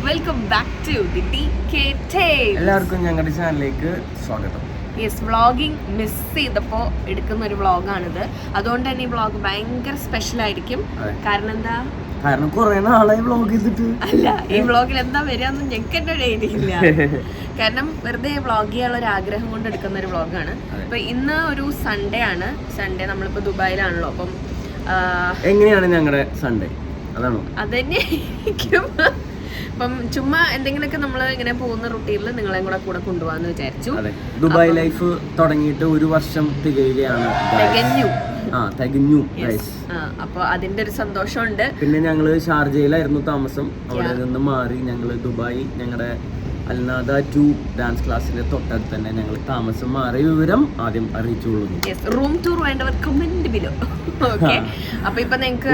Welcome back to the DK Tales. എല്ലാവർക്കും ഞങ്ങളുടെ ചാനലിലേക്ക് സ്വാഗതം. യെസ്, വ്ളോഗിങ് മിസ് ചെയ്തപ്പോൾ എടുക്കുന്ന ഒരു വ്ളോഗാണിത്. അതുകൊണ്ട് തന്നെ ഈ വ്ളോഗ് ഭയങ്കര സ്പെഷ്യൽ ആയിരിക്കും. കാരണം കുറെ നാളായി വ്ളോഗ് ചെയ്തിട്ട്. അല്ല, ഈ വ്ളോഗിൽ എന്താ വരികയെന്ന് ഞങ്ങൾക്ക് തന്നെ ഒരു ഐഡിയ ഇല്ല. കാരണം വെറുതെ വ്ളോഗ് ചെയ്യാനുള്ള ഒരു ആഗ്രഹം കൊണ്ട് എടുക്കുന്ന ഒരു വ്ളോഗാണ്. അപ്പൊ ഇന്ന് ഒരു സൺഡേ ആണ്. സൺഡേ നമ്മളിപ്പോ ദുബായിലാണല്ലോ. അപ്പം എങ്ങനെയാണ് ഞങ്ങളുടെ സൺഡേ? അതാണോ? അതന്നെ ആയിരിക്കും. അപ്പം ചുമ്മാ എന്തെങ്കിലുമൊക്കെ നമ്മൾ ഇങ്ങനെ പോകുന്ന റൂട്ടീനിൽ നിങ്ങളെയും കൂടെ കൊണ്ടുപോകാന്ന് വിചാരിച്ചു. ദുബായ് ലൈഫ് തുടങ്ങിയിട്ട് ഒരു വർഷം തികയുകയാണ്. തികഞ്ഞു. അപ്പൊ അതിന്റെ ഒരു സന്തോഷമുണ്ട്. പിന്നെ ഞങ്ങള് ഷാർജയിലായിരുന്നു താമസം. അവിടെ നിന്ന് മാറി ഞങ്ങള് ദുബായ്, ഞങ്ങളുടെ അൽനാദ 2 ഡാൻസ് ക്ലാസ്സിന്റെ തൊട്ടടുത്ത് തന്നെ ഞങ്ങൾ താമസം മാറിയ വിവരം ആദ്യം അറിയിച്ചുകൊള്ളുന്നു. റൂം ടൂർ വേണ്ടവർ കമന്റ് ബിലോ. ഓക്കെ, അപ്പൊ ഇപ്പൊ നിങ്ങൾക്ക്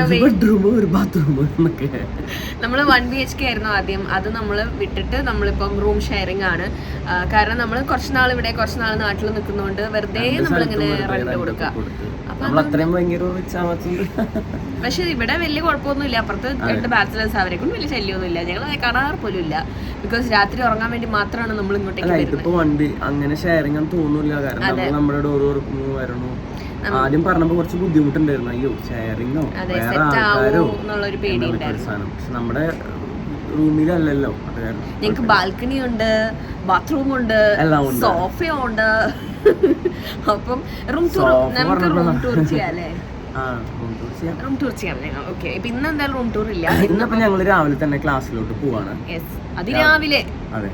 നമ്മള് 1 BHK ആയിരുന്നു ആദ്യം. അത് നമ്മൾ വിട്ടിട്ട് നമ്മളിപ്പം റൂം ഷെയറിംഗ് ആണ്. കാരണം നമ്മൾ കുറച്ച് നാൾ ഇവിടെ കുറച്ച് നാൾ നാട്ടിൽ നിൽക്കുന്നതുകൊണ്ട് വെറുതെ നമ്മളിങ്ങനെ റെന്റ് കൊടുക്കുക. പക്ഷെ ഇവിടെ വലിയ കുഴപ്പമൊന്നുമില്ല. അപ്പുറത്ത് 2 ബാച്ചിലേഴ്സ്, അവരെ കൊണ്ട് വലിയ ശല്യമൊന്നുമില്ല. ഞങ്ങൾ കാണാറ് പോലും ഇല്ല. ബിക്കോസ് രാത്രി ഉറങ്ങാൻ വേണ്ടി മാത്രമാണ് നമ്മൾ ഇങ്ങോട്ടേക്ക് വരുന്നത്. അങ്ങനെ ഷെയറിംഗ് തോന്നില്ല. കാരണം നമ്മുടെ ഡോർ തുറക്കുന്നു, വരണു. ആദ്യം പറഞ്ഞപ്പോ കുറച്ച് ബുദ്ധിമുട്ടുണ്ടായിരുന്നു. അയ്യോ ഷെയറിംഗോ വേറെ ആൾക്കാരോ എന്നുള്ളൊരു പേടിയുണ്ടായിരുന്നു. പക്ഷെ നമ്മുടെ റൂമിലല്ലല്ലോ. അത് കാരണം ഞങ്ങൾക്ക് ബാൽക്കണി ഉണ്ട്, ബാത്റൂം ഉണ്ട്, സോഫയുണ്ട്. അപ്പം റൂം ടൂർ ചെയ്യാല്ലേ? റൂം ടൂർ ചെയ്യാം ഞങ്ങൾ. ഓക്കെ, ഇപ്പൊ ഇന്ന് എന്തായാലും റൂം ടൂർ ഇല്ല. ഇന്നിപ്പോ ഞങ്ങൾ രാവിലെ തന്നെ ക്ലാസ്സിലോട്ട് പോവാണ്. അതിരാവിലെ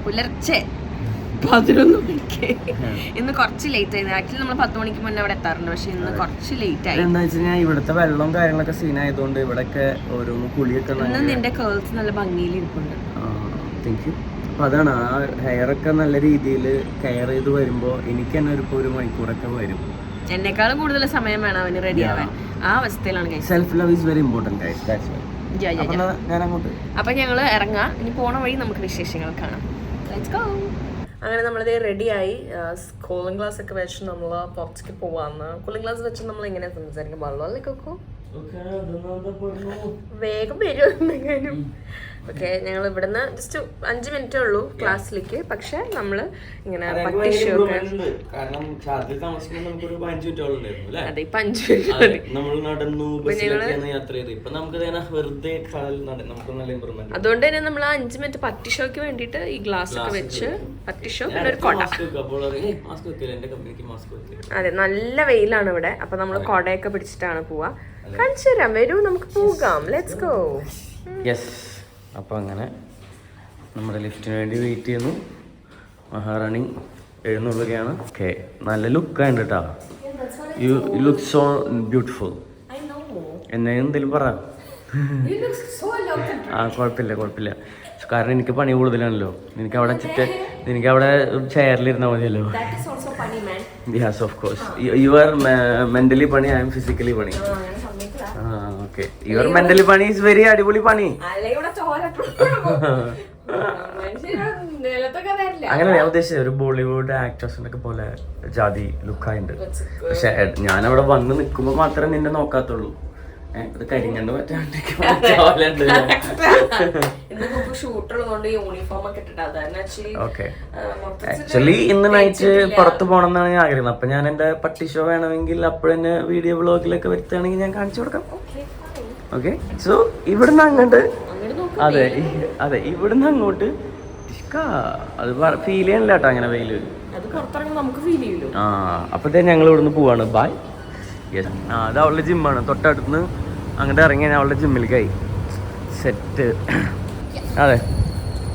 പുലർച്ചെ 11 മണിക്ക്. ഇന്ന് കുറച്ച് ലേറ്റ് ആയിരുന്നു. ആക്ച്വലി നമ്മൾ 10 മണിക്ക് മുന്നേ അവിടെ എത്താറുണ്ട്. പക്ഷെ ഇന്ന് കുറച്ച് ലേറ്റ് ആയി. എന്താ വെച്ച് കഴിഞ്ഞാൽ ഇവിടുത്തെ വെള്ളവും കാര്യങ്ങളൊക്കെ സീനായതുകൊണ്ട് ഇവിടെയൊക്കെ ഓരോന്ന് കുളിയൊക്കെ. ഇന്ന് നിന്റെ കേൾസ് നല്ല ഭംഗിയിൽ ഇരിപ്പുണ്ട്. Thank you. അപ്പൊ അതാണ്, ആ ഹെയറൊക്കെ നല്ല രീതിയിൽ കെയർ ചെയ്ത് വരുമ്പോ എനിക്ക് തന്നെ ഒരു മണിക്കൂറൊക്കെ വരും. എന്നെക്കാളും കൂടുതൽ സമയം വേണം അവന് റെഡി ആവാൻ. ആ അവസ്ഥയിലാണ്. Self love is very important. അപ്പൊ ഞങ്ങള് ഇറങ്ങാം. ഇനി പോണ വഴി നമുക്ക് വിശേഷങ്ങൾ കാണാം. Let's go. അങ്ങനെ നമ്മളിത് റെഡിയായി. കൂളിംഗ് ഗ്ലാസ് ഒക്കെ വെച്ച് നമ്മൾ പുറത്തേക്ക് പോവാന്ന്. കൂളിംഗ് ഗ്ലാസ് വെച്ച് നമ്മൾ എങ്ങനെ സംസാരിക്കും? വെള്ളം അല്ലേ കൊക്കോ? വേഗം വരുമെന്നെങ്കിലും. ഓക്കെ, ഞങ്ങൾ ഇവിടുന്ന് ജസ്റ്റ് 5 മിനിറ്റേ ഉള്ളൂ ക്ലാസ്സിലേക്ക്. പക്ഷെ നമ്മള് ഇങ്ങനെ അതെ, 5 മിനിറ്റ്. അതുകൊണ്ട് തന്നെ നമ്മൾ 5 മിനിറ്റ് പട്ടിഷോക്ക് വേണ്ടിട്ട് ഈ ഗ്ലാസ് ഒക്കെ വെച്ച് പട്ടിഷോ പിന്നെ ഒരു കൊട. അതെ, നല്ല വെയിലാണ് ഇവിടെ. അപ്പൊ നമ്മൾ കൊടയൊക്കെ പിടിച്ചിട്ടാണ് പോവാ. കാണിച്ചു തരാം, വരൂ നമുക്ക് പോകാം. Let's go. അപ്പോൾ അങ്ങനെ നമ്മുടെ ലിഫ്റ്റിന് വേണ്ടി വെയിറ്റ് ചെയ്യുന്നു. മഹാറാണി എഴുന്നള്ളുകയാണ്. ഓക്കെ, നല്ല ലുക്കാണ് കേട്ടോ. You look so beautiful. എന്നെ എന്തെങ്കിലും പറ. കുഴപ്പമില്ല. കാരണം എനിക്ക് പണി കൂടുതലാണല്ലോ. നിനക്ക് അവിടെ ചെയറിലിരുന്നാൽ മതിയല്ലോ. Yes, of course. You are mentally പണി, ഐ എം ഫിസിക്കലി പണി. ഓക്കെ, യുവർ മെന്റലി പണി ഈസ് വെരി അടിപൊളി പണി. അങ്ങനെ ഞാൻ ഉദ്ദേശിച്ചത് ഒരു ബോളിവുഡ് ആക്ട്രസിനൊക്കെ പോലെ ജാതി ലുക്കായിട്ടുണ്ട്. പക്ഷെ ഞാനവിടെ വന്ന് നിൽക്കുമ്പോ മാത്രമേ നിന്നെ നോക്കാത്തുള്ളൂ. ഇത് കരിഞ്ഞണ്ട് ആക്ച്വലി ഇന്ന് നൈറ്റ് പുറത്ത് പോകണം എന്നാണ് ഞാൻ ആഗ്രഹം. അപ്പൊ ഞാൻ എന്റെ പട്ടി ഷോ വേണമെങ്കിൽ അപ്പോഴെന്നെ വീഡിയോ വ്ളോഗിലൊക്കെ വരുത്തുകയാണെങ്കിൽ ഞാൻ കാണിച്ചു കൊടുക്കാം. ഓക്കെ, സോ ഇവിടുന്ന് അങ്ങോട്ട് അതെ ഇവിടുന്ന് അങ്ങോട്ട് അത് ഫീൽ ചെയ്യണില്ല കേട്ടോ അങ്ങനെ വെയില്. അപ്പഴത്തേക്ക് ഞങ്ങൾ ഇവിടുന്ന് പോവാണ്. ബൈ. യെസ്, അത് അവളുടെ ജിമ്മാണ്. തൊട്ടടുത്ത് അങ്ങോട്ട് ഇറങ്ങി അവളുടെ ജിമ്മിലേക്കായി സെറ്റ്. അതെ,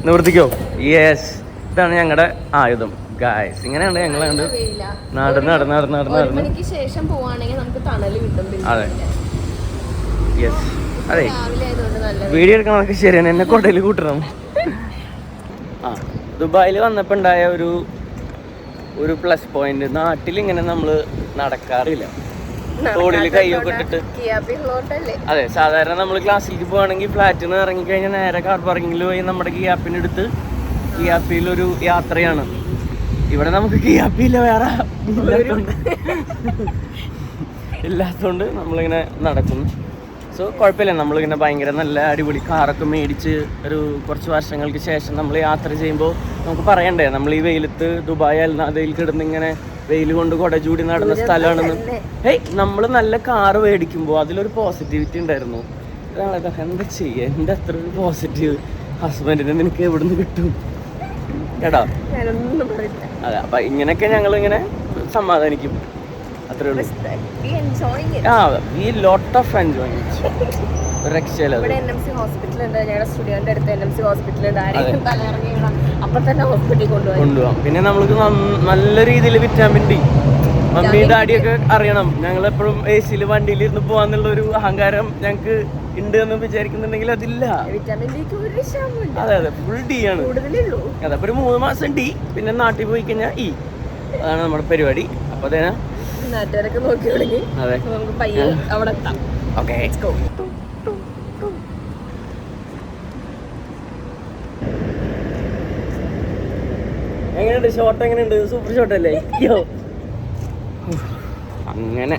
നിവർത്തിക്കോ. യെസ്, ഇതാണ് ഞങ്ങളുടെ ആയുധം ഗായ്സ്. ഇങ്ങനെയാണ് ഞങ്ങൾ നടന്ന് അതെ. യെസ്, അതെ, വീഡിയോ എടുക്കണതൊക്കെ ശരിയാണ്. എന്നെ കൊടയിൽ കൂട്ടണം. ദുബായിൽ വന്നപ്പോൾ ഉണ്ടായ ഒരു പ്ലസ് പോയിന്റ്, നാട്ടിലിങ്ങനെ നമ്മൾ നടക്കാറില്ല. തോളിൽ കൈയൊക്കെ ഇട്ടിട്ട്. അതെ, സാധാരണ നമ്മൾ ക്ലാസ്സിലേക്ക് പോവാണെങ്കിൽ ഫ്ലാറ്റിൽ നിന്ന് ഇറങ്ങിക്കഴിഞ്ഞാൽ നേരെ കാർ പാർക്കിങ്ങിൽ പോയി നമ്മുടെ കിയാപ്പിനെടുത്ത് കിയാപ്പിയിലൊരു യാത്രയാണ്. ഇവിടെ നമുക്ക് കിയാപ്പിയില്ല, വേറെ ഇല്ലാത്തതുകൊണ്ട് നമ്മളിങ്ങനെ നടക്കുന്നു. സോ കുഴപ്പമില്ല, നമ്മളിങ്ങനെ ഭയങ്കര നല്ല അടിപൊളി കാറൊക്കെ മേടിച്ച് ഒരു കുറച്ച് വർഷങ്ങൾക്ക് ശേഷം നമ്മൾ യാത്ര ചെയ്യുമ്പോൾ നമുക്ക് പറയണ്ടേ, നമ്മൾ ഈ വെയിലത്ത് ദുബായ് അൽനാദയിൽ കിടന്ന് ഇങ്ങനെ വെയിൽ കൊണ്ട് കുട ചൂടി നടന്ന സ്ഥലമാണെന്ന്. നമ്മൾ നല്ല കാറ് മേടിക്കുമ്പോൾ അതിലൊരു പോസിറ്റിവിറ്റി ഉണ്ടായിരുന്നു. എന്താ ചെയ്യുക, എൻ്റെ അത്ര ഒരു പോസിറ്റീവ് ഹസ്ബൻഡിനെ നിനക്ക് എവിടെ നിന്ന് കിട്ടും കേട്ടോ. അതെ, അപ്പൊ ഇങ്ങനെയൊക്കെ ഞങ്ങൾ ഇങ്ങനെ സമാധാനിക്കും, അത്രേ ഉള്ളൂ. ഈ ലോട്ട് ഓഫ് എൻജോയ്മെന്റ് രക്ഷയില്ല. കൊണ്ടുപോകാം. പിന്നെ നമ്മൾക്ക് നല്ല രീതിയിൽ വിറ്റാമിൻ ഡി, മമ്മി ഡാഡിയൊക്കെ അറിയണം. ഞങ്ങൾ എപ്പോഴും എ സിയിൽ വണ്ടിയിൽ ഇരുന്ന് പോവാന്നുള്ള ഒരു അഹങ്കാരം ഞങ്ങൾക്ക് ഉണ്ട് എന്ന് വിചാരിക്കുന്നുണ്ടെങ്കിൽ അതില്ല. അതെ അതെ, ഫുൾ ഡി ആണ്. അതെ, അപ്പൊ ഒരു 3 മാസം ഡി, പിന്നെ നാട്ടിൽ പോയി കഴിഞ്ഞാൽ ഇ. അതാണ് നമ്മുടെ പരിപാടി. അപ്പൊ അതേനാ എങ്ങനെയുണ്ട് ഷോട്ട്? എങ്ങനെയുണ്ട്? സൂപ്പർ ഷോട്ട് അല്ലേ? അങ്ങനെ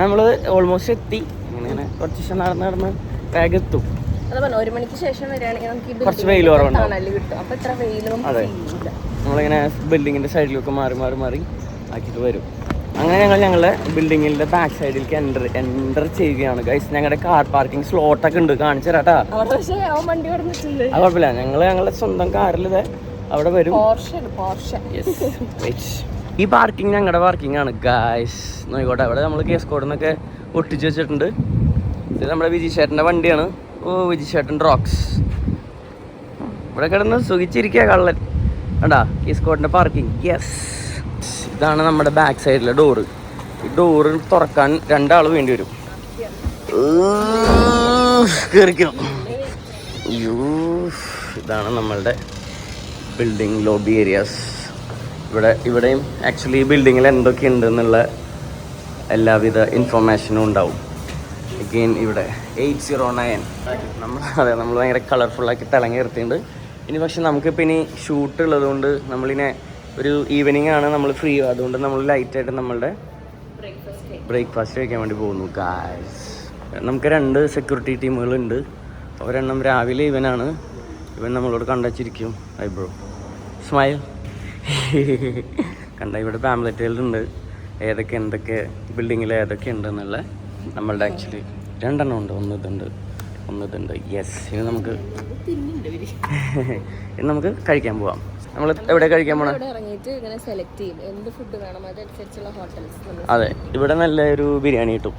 നമ്മള് ഓൾമോസ്റ്റ് എത്തി. അങ്ങനെ കുറച്ച് ദിവസം നടന്ന് വേഗം എത്തും. 1 മണിക്ക് ശേഷം കുറച്ച് വെയിൽ കുറവുണ്ടാവും. അതെ, നമ്മളിങ്ങനെ ബിൽഡിങ്ങിന്റെ സൈഡിലൊക്കെ മാറി ആക്കിയിട്ട് വരും. അങ്ങനെ ഞങ്ങളുടെ ബിൽഡിങ്ങിന്റെ ബാക്ക് സൈഡിലേക്ക് എൻ്റർ ചെയ്യുകയാണ് ഗൈസ്. ഞങ്ങളുടെ കാർ പാർക്കിംഗ് സ്ലോട്ടൊക്കെ ഉണ്ട്, കാണിച്ചു തരാട്ടാ. അത് കുഴപ്പമില്ല, ഞങ്ങളുടെ സ്വന്തം കാറിൽ അവിടെ വരും. ഈ പാർക്കിംഗ് ഞങ്ങളുടെ പാർക്കിംഗ് ആണ് ഗൈസ്. നോയിക്കോട്ടെ, അവിടെ നമ്മൾ കേസ് കോഡിന്നൊക്കെ ഒട്ടിച്ച് വെച്ചിട്ടുണ്ട്. ഇത് നമ്മുടെ വിജിഷേട്ടൻ്റെ വണ്ടിയാണ്. ഓ, വിജിഷേട്ടൻ റോക്സ്. ഇവിടെ കിടന്ന് സുഖിച്ചിരിക്കുക കള്ളൻ. കണ്ടാ കേസ് കോഡിൻ്റെ പാർക്കിംഗ്. യെസ്, ഇതാണ് നമ്മുടെ ബാക്ക് സൈഡിലെ ഡോറ്. ഈ ഡോറ് തുറക്കാൻ 2 ആൾ വേണ്ടി വരും. കയറിക്കോ. അയ്യോ, ഇതാണ് നമ്മളുടെ ബിൽഡിംഗ് ലോബി ഏരിയാസ്. ഇവിടെയും ആക്ച്വലി ഈ ബിൽഡിങ്ങിൽ എന്തൊക്കെ ഉണ്ട് എന്നുള്ള എല്ലാവിധ ഇൻഫർമേഷനും ഉണ്ടാവും. അഗെയിൻ ഇവിടെ 809 നമ്മൾ ഭയങ്കര കളർഫുള്ളാക്കി തിളങ്ങി നിർത്തിയിട്ടുണ്ട്. ഇനി പക്ഷെ നമുക്കിപ്പോൾ ഇനി ഷൂട്ട് ഉള്ളതുകൊണ്ട് നമ്മളിനെ ഒരു ഈവനിങ് ആണ്, നമ്മൾ ഫ്രീ. അതുകൊണ്ട് നമ്മൾ ലൈറ്റായിട്ട് നമ്മളുടെ ബ്രേക്ക്ഫാസ്റ്റ് കഴിക്കാൻ വേണ്ടി പോകുന്നു ഗായ്സ്. നമുക്ക് 2 സെക്യൂരിറ്റി ടീമുകളുണ്ട്. ഒരെണ്ണം രാവിലെ ഇവനാണ്. ഇവൻ നമ്മളോട് കണ്ടച്ചിരിക്കും. Eyebrow smile. കണ്ട, ഇവിടെ പാംപ്ലെറ്റുകളുണ്ട് എന്തൊക്കെ ബിൽഡിങ്ങിൽ ഏതൊക്കെ ഉണ്ടെന്നുള്ള. നമ്മളുടെ ആക്ച്വലി 2 എണ്ണം ഉണ്ട്. ഒന്നിതുണ്ട്. യെസ്, ഇനി നമുക്ക് കഴിക്കാൻ പോവാം. നമ്മൾ എവിടെ കഴിക്കാൻ പോണേ? അതെ, ഇവിടെ നല്ല ഒരു ബിരിയാണി കിട്ടും.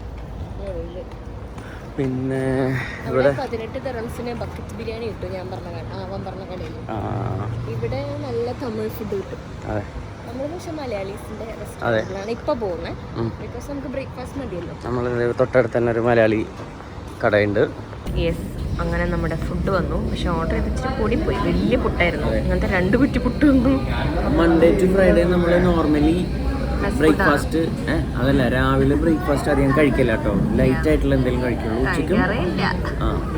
പിന്നെ ഇവിടെ 18 ദിറംസിന് ബക്കറ്റ് ബിരിയാണി കിട്ടും. ഞാൻ പറഞ്ഞ കടയിൽ ഇവിടെ നല്ല തമിഴ് ഫുഡ് കിട്ടും. അതെ, നമ്മൾ പക്ഷെ മലയാളീസിന്റെ റെസ്റ്റോറന്റിലാണ് ഇപ്പൊ പോകുന്നത്. ബിക്കോസ് നമുക്ക് ബ്രേക്ക്ഫാസ്റ്റ് മതിയല്ലോ. നമ്മൾ തൊട്ടടുത്ത് തന്നെ ഒരു മലയാളി കടയുണ്ട്. യെസ്, അങ്ങനെ നമ്മുടെ ഫുഡ് വന്നു. പക്ഷെ ഓർഡർ ചെയ്തിട്ട് കൂടി പോയി. വലിയ പുട്ടായിരുന്നു. അങ്ങനത്തെ 2 കുറ്റി പുട്ട് വന്നു. മൺഡേ ടു ഫ്രൈഡേ നമ്മൾ നോർമലി ബ്രേക്ക്ഫാസ്റ്റ് അതല്ല, രാവിലെ ബ്രേക്ക്ഫാസ്റ്റ് അധികം കഴിക്കില്ല കേട്ടോ. ലൈറ്റ് ആയിട്ടുള്ള എന്തെങ്കിലും കഴിക്കുള്ളൂ.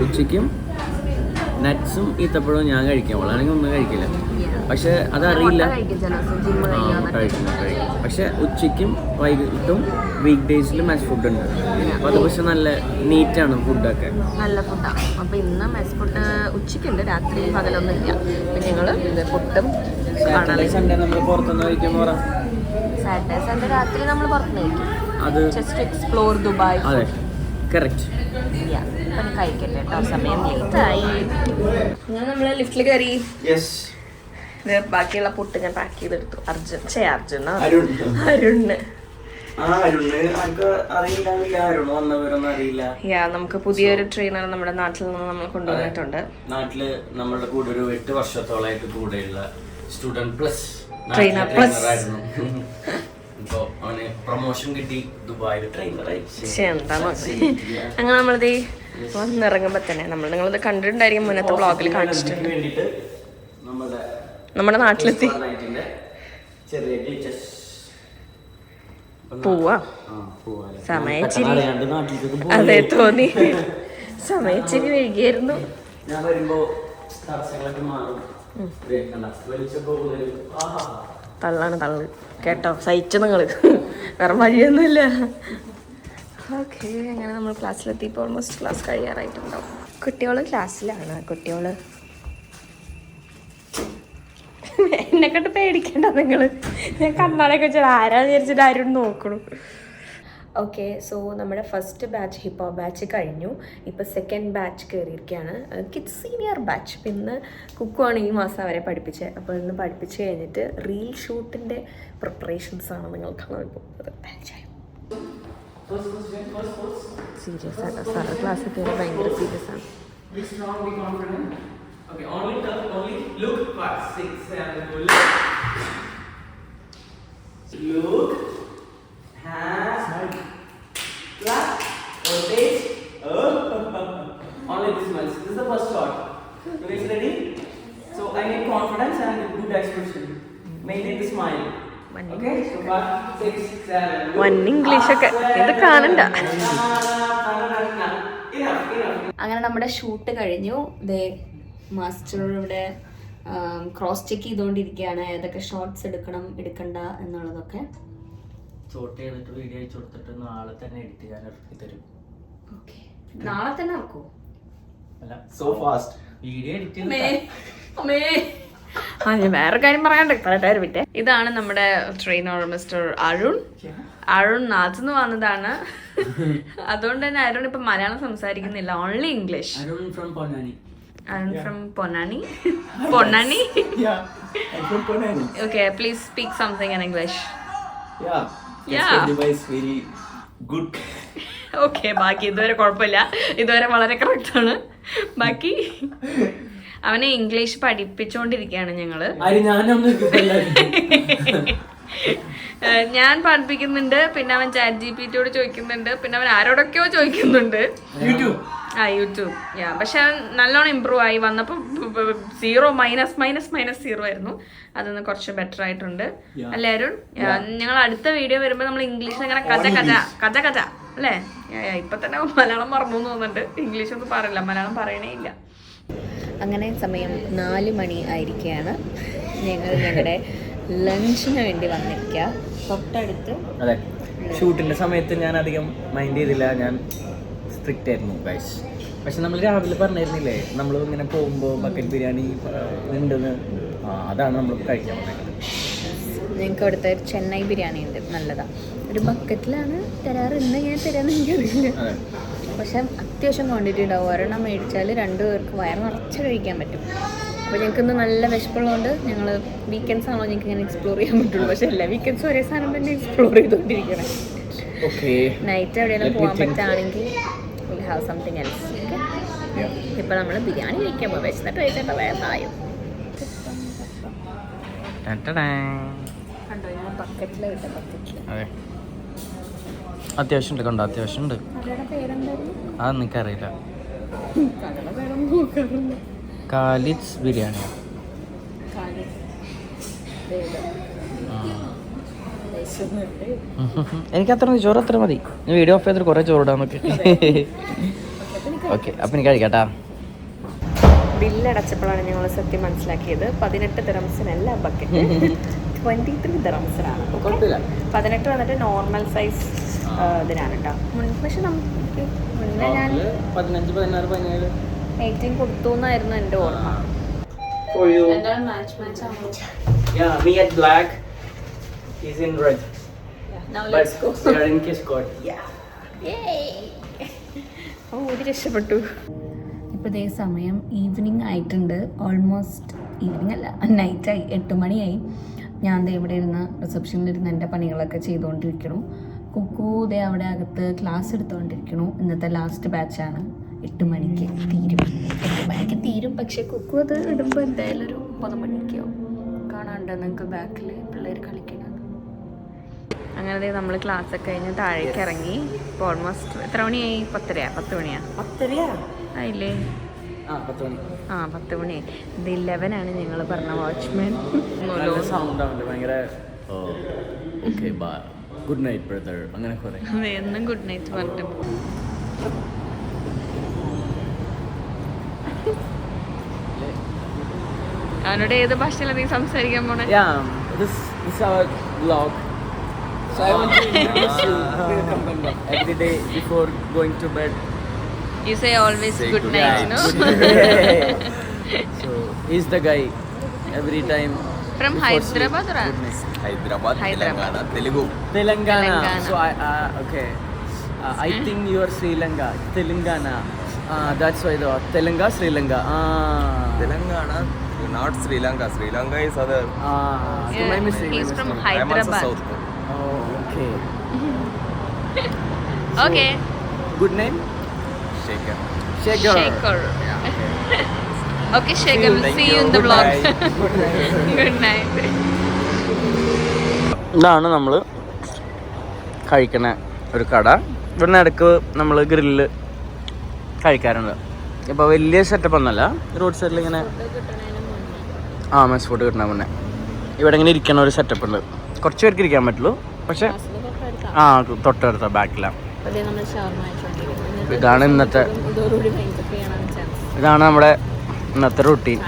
ഉച്ചയ്ക്കും നട്ട്സും ഈത്തപ്പഴവും ഞാൻ കഴിക്കാം. അവളാണെങ്കിൽ ഒന്നും കഴിക്കില്ല. പക്ഷെ അതറിയില്ല. കഴിക്കും. പക്ഷെ ഉച്ചയ്ക്കും വൈകിട്ടും വീക്ക് ഡേയ്സിൽ മെസ് ഫുഡ് ഉണ്ട്. അപ്പോൾ അത് പക്ഷെ നല്ല നീറ്റാണ് ഫുഡൊക്കെ. നല്ല ഫുഡാണ്. അപ്പോൾ ഇന്ന് മെസ് ഫുഡ് ഉച്ചയ്ക്കുണ്ട്, രാത്രി പകലൊന്നും ഇല്ല. പിന്നെ ഞങ്ങൾ പുട്ടും സൺഡേ നമ്മൾ പുറത്തുനിന്ന് കഴിക്കുമ്പോൾ സാറ്റർഡേ സൺഡേ രാത്രി നമ്മൾ പുറത്തുനിന്ന് കഴിക്കും. അത് ജസ്റ്റ് എക്സ്പ്ലോർ ദുബായ്. അതെ, കറക്റ്റ്. അപ്പം കഴിക്കട്ടെ കേട്ടോ, സമയം ലേറ്റായി. നമ്മൾ ലിഫ്റ്റിൽ കയറി. ബാക്കിയുള്ള പുട്ട് ഞാൻ പാക്ക് ചെയ്തെടുത്തു. അരുണ് നമുക്ക് പുതിയൊരു ട്രെയിനർ നമ്മുടെ നാട്ടിൽ നിന്ന് നമ്മൾ കൊണ്ടുവന്നിട്ടുണ്ട്. നാട്ടില് നമ്മളുടെ കൂടെ ഒരു 8 വർഷത്തോളമായിട്ട് കൂടെയുള്ള സ്റ്റുഡന്റ് പ്ലസ് ട്രെയിനർ പ്ലസ് ആയിരുന്നു. ഇപ്പൊ അവന് പ്രൊമോഷൻ കിട്ടി, ദുബായിൽ ട്രെയിനറായി. അങ്ങനെ നമ്മളിത് വന്നിറങ്ങുമ്പോ തന്നെ നിങ്ങളിത് കണ്ടിട്ടുണ്ടായിരിക്കും, മുന്നത്തെ വ്ളോഗിൽ കാണിച്ചിട്ടുണ്ട്. നമ്മുടെ നാട്ടിലെത്തി പോവാ. സമയച്ചിരി അതെ തോന്നി. സമയച്ചിരി വൈകിയായിരുന്നു. ഞാൻ വരുമ്പോ തള്ളാണ് തള്ളു കേട്ടോ. സഹിച്ചു നിങ്ങള്, വേറെ വഴിയൊന്നുമില്ല. ഓക്കെ, അങ്ങനെ നമ്മൾ ക്ലാസ്സിലെത്തിയപ്പോൾ ഓൾമോസ്റ്റ് ക്ലാസ് കഴിയാറായിട്ടുണ്ടാവും. കുട്ടികൾ ക്ലാസ്സിലാണ്. കുട്ടികൾ എന്നെക്കൊണ്ട് പേടിക്കണ്ട നിങ്ങൾ. ഞാൻ കണ്ണാടൊക്കെ വെച്ചാൽ ആരാന്ന് വിചാരിച്ചിട്ട് ആരും നോക്കണു. ഓക്കെ, സോ നമ്മുടെ first batch hip hop batch കഴിഞ്ഞു. ഇപ്പോൾ സെക്കൻഡ് ബാച്ച് കയറിയിരിക്കുകയാണ്, കിഡ്സ് സീനിയർ ബാച്ച്. ഇപ്പം ഇന്ന് കുക്കുവാണ് ഈ മാസം അവരെ പഠിപ്പിച്ചത്. അപ്പോൾ ഇന്ന് പഠിപ്പിച്ച് കഴിഞ്ഞിട്ട് റീൽ ഷൂട്ടിൻ്റെ പ്രിപ്പറേഷൻസാണ് നിങ്ങൾ കാണാൻ പോകുന്നത്. സീരിയസ് ആട്ടോ സാറ് ക്ലാസ്സിൽ കയറി ഭയങ്കര സീരിയസ് ആണ്. Okay, only look 5, 6, 7, look, hands, clap, rotate, only this much. This is the first shot. You guys ready? So I need confidence and good expression. Maintain the smile. Okay, so 5, 6, 7. One English ഒക്കെ ഇത് കാണണ്ട. അങ്ങനെ നമ്മുടെ shoot കഴിഞ്ഞു. Master ഇവിടെ cross check ചെയ്തുകൊണ്ടിരിക്കുകയാണ് ഏതൊക്കെ shorts എടുക്കണം എടുക്കണ്ട എന്നുള്ളതൊക്കെ. ഷൂട്ട് ചെയ്തിട്ട് വീഡിയോ അയച്ചു കൊടുത്തിട്ട് നാളെ തന്നെ എഡിറ്റ് ചെയ്യാൻ ഇറക്കി തരും. ഓക്കെ, നാളെ തന്നെ ഇറക്കൂ? അല്ല, സോ ഫാസ്റ്റ് വീഡിയോ എഡിറ്റ് ഞാൻ വേറെ കാര്യം പറയാണ്ട് പറയട്ടെ വിട്ടെ. ഇതാണ് നമ്മുടെ ട്രെയിനർ മിസ്റ്റർ അരുൺ. അരുൺ നാട്ടിൽ വന്നതാണ്. അതുകൊണ്ട് തന്നെ അരുൺ ഇപ്പൊ മലയാളം സംസാരിക്കുന്നില്ല, only English. Arun from Ponnani. I'm from Ponani. Ponani? Yeah, I'm from Ponani. Okay, please speak something in English. Yeah. Device very good. Okay, ബാക്കി ഇതുവരെ കുഴപ്പമില്ല, ഇതുവരെ വളരെ കറക്റ്റ് ആണ്. ബാക്കി അവനെ ഇംഗ്ലീഷ് പഠിപ്പിച്ചുകൊണ്ടിരിക്കുകയാണ് ഞങ്ങള്. ഞാൻ പഠിപ്പിക്കുന്നുണ്ട്, പിന്നെ അവൻ ചാറ്റ് GPT-യോട് ചോദിക്കുന്നുണ്ട്, പിന്നെ അവൻ ആരോടൊക്കെയോ ചോദിക്കുന്നുണ്ട്. യൂട്യൂബ്. പക്ഷെ നല്ലോണം ഇമ്പ്രൂവ് ആയി. വന്നപ്പോൾ 0 -0 ആയിരുന്നു. അതൊന്ന് കുറച്ച് ബെറ്റർ ആയിട്ടുണ്ട് അല്ലേ അരുൺ? ഞങ്ങൾ അടുത്ത വീഡിയോ വരുമ്പോൾ നമ്മൾ ഇംഗ്ലീഷ് അങ്ങനെ കഥ അല്ലേ? ഇപ്പൊ തന്നെ മലയാളം മറന്നു തോന്നുന്നുണ്ട്. ഇംഗ്ലീഷ് ഒന്നും പറയില്ല, മലയാളം പറയണേ ഇല്ല. അങ്ങനെ സമയം 4 മണി ആയിരിക്കുകയാണ്. ഞങ്ങൾ ഞങ്ങളുടെ ലഞ്ചിന് വേണ്ടി വന്നിരിക്കുക തൊട്ടടുത്ത്. അതെ, ഷൂട്ടിന്റെ സമയത്ത് ഞാൻ അധികം മൈൻഡ് ചെയ്തില്ല, ഞാൻ സ്ട്രിക്റ്റ് ആയിരുന്നു ഗൈസ്. പക്ഷെ നമ്മൾ രാവിലെ പറഞ്ഞിരുന്നില്ലേ നമ്മൾ ഇങ്ങനെ പോകുമ്പോൾ ബക്കറ്റ് ബിരിയാണി ഉണ്ടെന്ന്, അതാണ് നമ്മൾ കഴിക്കാൻ പറയുന്നത്. ഞങ്ങൾക്ക് അവിടുത്തെ ചെന്നൈ ബിരിയാണി ഉണ്ട്, നല്ലതാണ്. ഒരു ബക്കറ്റിലാണ് തരാറ്, ഇന്ന് ഞാൻ തരാമെന്ന് എനിക്കറിയില്ല. പക്ഷെ അത്യാവശ്യം ക്വാണ്ടിറ്റി ഉണ്ടാവും. ഒരെണ്ണം മേടിച്ചാൽ 2 പേർക്ക് വയറ് നിറച്ച് കഴിക്കാൻ പറ്റും. അപ്പോൾ ഞങ്ങൾക്ക് ഇന്ന് നല്ല വിശപ്പുള്ളതുകൊണ്ട് ഞങ്ങൾ വീക്കെൻഡ്സ് ആണോ ഞങ്ങൾക്ക് ഇങ്ങനെ എക്സ്പ്ലോർ ചെയ്യാൻ പറ്റുള്ളൂ. പക്ഷെ എല്ലാ വീക്കെൻഡ്സും ഒരേ സാധനം തന്നെ എക്സ്പ്ലോർ ചെയ്തുകൊണ്ടിരിക്കണം. നൈറ്റ് എവിടെയെങ്കിലും പോകാൻ പറ്റുകയാണെങ്കിൽ വിൽ ഹാവ് സംതിങ് എൽസ്. ഇപ്പം നമ്മൾ ബിരിയാണി കഴിക്കാൻ പോകും. വിശന്നിട്ട് കഴിച്ചിട്ട് വേണ്ടായോ. കണ്ടോ, ഞാൻ ബക്കറ്റിലാണ് വിട്ട. ബക്കറ്റിൽ അത്യാവശ്യം ഉണ്ട്, കണ്ടോ? അത്യാവശ്യം ഉണ്ട്. അത് എനിക്കറിയില്ല. കാലിദ്സ് ബിരിയാണി. എനിക്ക് അത്ര ചോറ് അത്ര മതി. ഞാൻ വീഡിയോ ഓഫ് ചെയ്തിട്ട് കുറേ ചോറിടാൻ നോക്കി. ഓക്കെ, അപ്പം എനിക്ക് കഴിക്കാട്ടാ. ബില്ലടച്ചപ്പോഴാണ് ഞങ്ങൾ സത്യം മനസ്സിലാക്കിയത് 18 ദിറംസിനല്ല ബക്കറ്റ്, 23 ദിറംസിനാണ്. 18 വന്നിട്ട് നോർമൽ സൈസ് ഇതിനാണ് കേട്ടോ. പക്ഷെ നമുക്ക് മുന്നേ ഞാൻ 15, 16, 17 18 കൊടുത്തു എന്നായിരുന്നു എൻ്റെ ഓർമ്മ. എന്താണ് മാച്ച് ആണോ? Yeah, me at black, he's in red. Now let's go. We are in kiss court. Yeah. Yay! ഇത് രക്ഷപ്പെട്ടു. ഇപ്പോൾ ഇതേ സമയം ഈവനിങ് ആയിട്ടുണ്ട്. ഓൾമോസ്റ്റ് ഈവനിങ് അല്ല, നൈറ്റായി, 8 മണിയായി. ഞാൻ ദേ ഇവിടെ ഇരുന്ന് റിസപ്ഷനിലിരുന്ന് എൻ്റെ പണികളൊക്കെ ചെയ്തുകൊണ്ടിരിക്കണു. കുക്കു ദേ അവിടെ അകത്ത് ക്ലാസ് എടുത്തുകൊണ്ടിരിക്കണു. ഇന്നത്തെ ലാസ്റ്റ് ബാച്ചാണ്. 8 മണിക്ക് തീരും. 8 മണിക്ക് തീരും. പക്ഷേ കുക്കു അത് ഇടുമ്പോൾ എന്തായാലും ഒരു 9 മണിക്കാവും. കാണാണ്ട് നിങ്ങൾക്ക് ബാക്കിൽ പിള്ളേർ കളിക്കണം. അങ്ങനെ നമ്മൾ ക്ലാസ്സൊക്കെ കഴിഞ്ഞ് താഴേക്ക് ഇറങ്ങി. ഇപ്പോൾ ഓൾമോസ്റ്റ് എത്ര മണിയായി? 10 മണിയാ ആയില്ലേ? 10 മണിയായി. ഇത് 11 ആണ് ഞങ്ങൾ പറഞ്ഞ വാച്ച്മാൻ. ഗുഡ് നൈറ്റ് ബ്രദർ അങ്ങനെ കുറേ എന്നും ഗുഡ് നൈറ്റ് പറഞ്ഞു. അവനോട് ഏത് ഭാഷയിലാണ് നീ സംസാരിക്കാൻ പോണേ? This is our vlog. So I want to introduce you. Welcome. Every day before going to bed. You say always good night, no? So he's the guy. Every time. From Hyderabad or? Hyderabad, Telangana, Telugu. Telangana. Telangana. So okay. I think you are Sri Lanka. Telangana. That's why the Telangana, Sri Lanka. Telangana, not Sri Lanka. Sri Lanka is other. So my mistake. He's from I am also Hyderabad. South. Oh, okay. Okay. Good name? Shaker. Shaker. Shaker. Okay, See Shaker. you. We'll Thank see you you. in the Good vlog. night. Good night. ഇതാണ് നമ്മൾ കഴിക്കണ ഒരു കട. ഇവിടുന്ന് ഇടയ്ക്ക് നമ്മൾ grill കഴിക്കാറുണ്ട്. ഇപ്പോൾ വലിയ സെറ്റപ്പ് ഒന്നുമല്ല, റോഡ് സൈഡിൽ ഇങ്ങനെ മെസ് ഫുഡ് കിട്ടണ മുന്നേ ഇവിടെ ഇങ്ങനെ ഇരിക്കണ ഒരു സെറ്റപ്പ് ഉണ്ട്. കുറച്ച് പേർക്ക് ഇരിക്കാൻ പറ്റുള്ളൂ, പക്ഷെ തൊട്ടടുത്ത ബാക്കിലാണ്. ഇതാണ് നമ്മുടെ ഇന്നത്തെ റൂട്ടീൻ.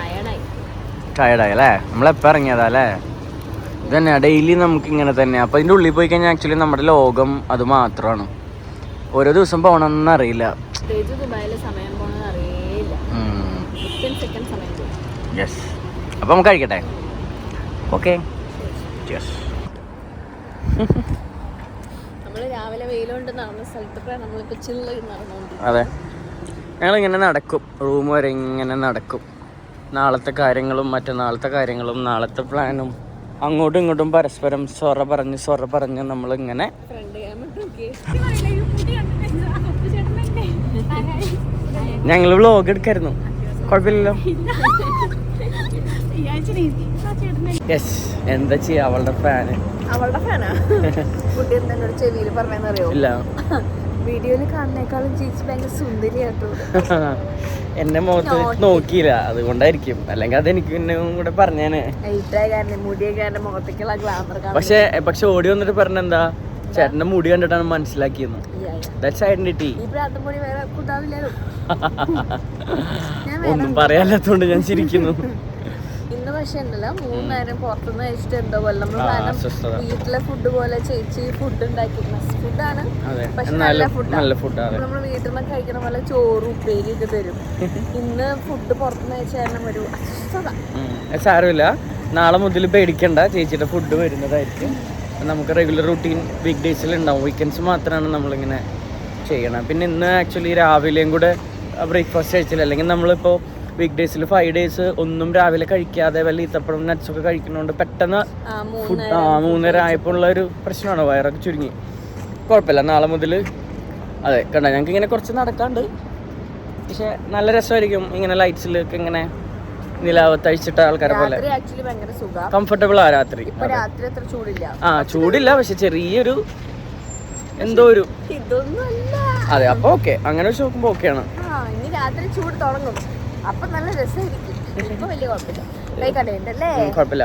ടയർഡായി അല്ലേ? നമ്മളെപ്പോൾ ഇറങ്ങിയതാ അല്ലേ? ഇത് തന്നെയാണ് ഡെയിലി നമുക്ക് ഇങ്ങനെ തന്നെയാണ്. അപ്പോൾ ഇതിൻ്റെ ഉള്ളിൽ പോയി കഴിഞ്ഞാൽ ആക്ച്വലി നമ്മുടെ ലോകം അത് മാത്രമാണ്. ഓരോ ദിവസം പോകണമെന്ന് അറിയില്ല. യെസ്, അപ്പോൾ നമുക്ക് കഴിക്കട്ടെ. Okay, yes. അതെ, ഞങ്ങളിങ്ങനെ നടക്കും, റൂം വരെ ഇങ്ങനെ നടക്കും. നാളത്തെ കാര്യങ്ങളും മറ്റന്നാളത്തെ കാര്യങ്ങളും നാളത്തെ പ്ലാനും അങ്ങോട്ടും ഇങ്ങോട്ടും പരസ്പരം സൊറ പറഞ്ഞ് നമ്മളിങ്ങനെ ഞങ്ങൾ വ്ലോഗ് എടുക്കായിരുന്നു. കുഴപ്പമില്ലല്ലോ. യെസ്, എന്താ ചെയ്യാ, അവളുടെ ഫാനാ. ചെവിയിൽ പറഞ്ഞറിയോ? ഇല്ല, വീഡിയോയിൽ കാണുന്നേക്കാളും ചേച്ചി ഭയങ്കര സുന്ദരിയാട്ടോ. എന്നെ മുഖത്ത് നോക്കിയില്ല, അതുകൊണ്ടായിരിക്കും. അല്ലെങ്കിൽ അതെനിക്ക് പിന്നെ കൂടെ പറഞ്ഞേനെ. പക്ഷെ ഓടി വന്നിട്ട് പറഞ്ഞെന്താ, ചേട്ടന്റെ മുടി കണ്ടിട്ടാണ് മനസ്സിലാക്കിയെന്ന്. That's identity. ഒന്നും പറയാല്ലാത്തോണ്ട് ഞാൻ ചിരിക്കുന്നു. ഇന്ന് പക്ഷെ ഉണ്ടല്ലോ, 3 നേരം പുറത്തുനിന്ന് കഴിച്ചിട്ട് എന്തോ പോലെ നമ്മൾ വീട്ടിലെ ഫുഡ് പോലെ ചേച്ചി ഫുഡ് ഉണ്ടാക്കിയിരുന്ന ഫുഡാണ്. പക്ഷെ നല്ല ഫുഡാണ്. നമ്മൾ വീട്ടിൽ നിന്ന് കഴിക്കണ പോലെ ചോറ് ഉപ്പേരി ഒക്കെ തരും. ഇന്ന് ഫുഡ് പുറത്തുനിന്ന് കഴിച്ചാൽ ഒരു അസ്വസ്ഥത. സാരമില്ല, നാളെ മുതൽ പേടിക്കണ്ട, ചേച്ചിയുടെ ഫുഡ് വരുന്നതായിരിക്കും. നമുക്ക് റെഗുലർ റൂട്ടീൻ വീക്ക് ഡേയ്സിൽ ഉണ്ടാവും. വീക്കെൻഡ്സ് മാത്രമാണ് നമ്മളിങ്ങനെ ചെയ്യണം. പിന്നെ ഇന്ന് ആക്ച്വലി രാവിലെയും കൂടെ ബ്രേക്ക്ഫാസ്റ്റ് കഴിച്ചില്ല. അല്ലെങ്കിൽ നമ്മളിപ്പോൾ വീക്ക് ഡേയ്സിൽ 5 ഡേയ്സ് ഒന്നും രാവിലെ കഴിക്കാതെ വല്ല ഈത്തപ്പഴം നട്ട്സൊക്കെ കഴിക്കുന്നതുകൊണ്ട് പെട്ടെന്ന് ഫുഡ് 3:30 ആയപ്പോൾ ഉള്ള ഒരു പ്രശ്നമാണ്, വയറൊക്കെ ചുരുങ്ങി. കുഴപ്പമില്ല, നാളെ മുതൽ അതെ കണ്ട ഞങ്ങൾക്ക് ഇങ്ങനെ കുറച്ച് നടക്കാണ്ട്. പക്ഷെ നല്ല രസമായിരിക്കും ഇങ്ങനെ ലൈറ്റ്സിലൊക്കെ ഇങ്ങനെ നിലാവത്തഴിച്ചിട്ട ആൾക്കാരെ പോലെ. കംഫർട്ടബിൾ ആ രാത്രി. ചൂടില്ല, പക്ഷെ ചെറിയൊരു എന്തോ ഒരു അതെ. അപ്പൊ ഓക്കെ, അങ്ങനെ വെച്ച് നോക്കുമ്പോ ഓക്കെയാണ്. ചൂട് തുടങ്ങും, അപ്പൊ നല്ല രസമായിരിക്കും. കുഴപ്പമില്ല.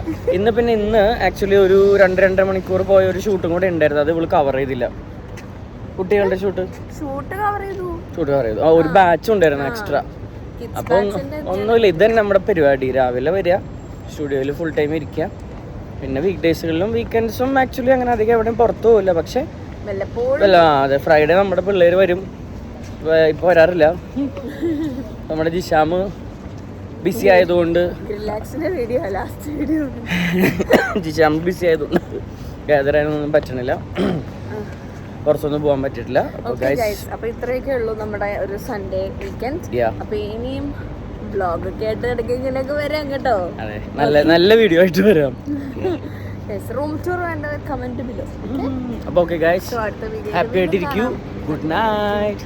ഇന്ന് ആക്ച്വലി ഒരു 2-2.5 മണിക്കൂർ പോയ ഒരു ഷൂട്ടും കൂടെ ഉണ്ടായിരുന്നു. അത് ഇവള് കവർ ചെയ്തില്ല. കുട്ടികളുടെ ഷൂട്ട് കവർ ചെയ്തു. ഒരു ബാച്ച് ഉണ്ടായിരുന്നു എക്സ്ട്രാ. അപ്പൊ ഒന്നുമില്ല, ഇത് തന്നെ നമ്മുടെ പരിപാടി. രാവിലെ വരിക, സ്റ്റുഡിയോയിൽ ഫുൾ ടൈം ഇരിക്കുക. പിന്നെ വീക്ക് ഡേയ്സുകളിലും വീക്കെൻഡ്സും ആക്ച്വലി അങ്ങനെ അധികം എവിടെയും പുറത്തു പോകില്ല. പക്ഷെ അതെ, ഫ്രൈഡേ നമ്മുടെ പിള്ളേര് വരും. ഇപ്പൊ വരാറില്ല. നമ്മുടെ ജിഷാമ് ബിസി ആയതുകൊണ്ട് ജിഷാമ് ബിസി ആയതുകൊണ്ട് ഗ്യാദർ ചെയ്യാനൊന്നും പറ്റണില്ല, പുറത്തൊന്നും പോകാൻ പറ്റിയിട്ടില്ല. അപ്പൊ ഇത്രയൊക്കെ ഉള്ളൂ നമ്മുടെ ഒരു സൺഡേ വീക്കെൻഡ്. അപ്പൊ ഇനിയും വ്ലോഗ് ഒക്കെ ആയിട്ട് ഇടയ്ക്ക് ഇങ്ങനെയൊക്കെ വരാം കേട്ടോ. അതെ, നല്ല വീഡിയോ ആയിട്ട് വരാം. റൂം ടൂർ വേണ്ട കമന്റ് ബിലോ. അപ്പൊ ഓക്കെ ഗൈസ്, ഹാപ്പി ആയിട്ടിരിക്കൂ. Good night.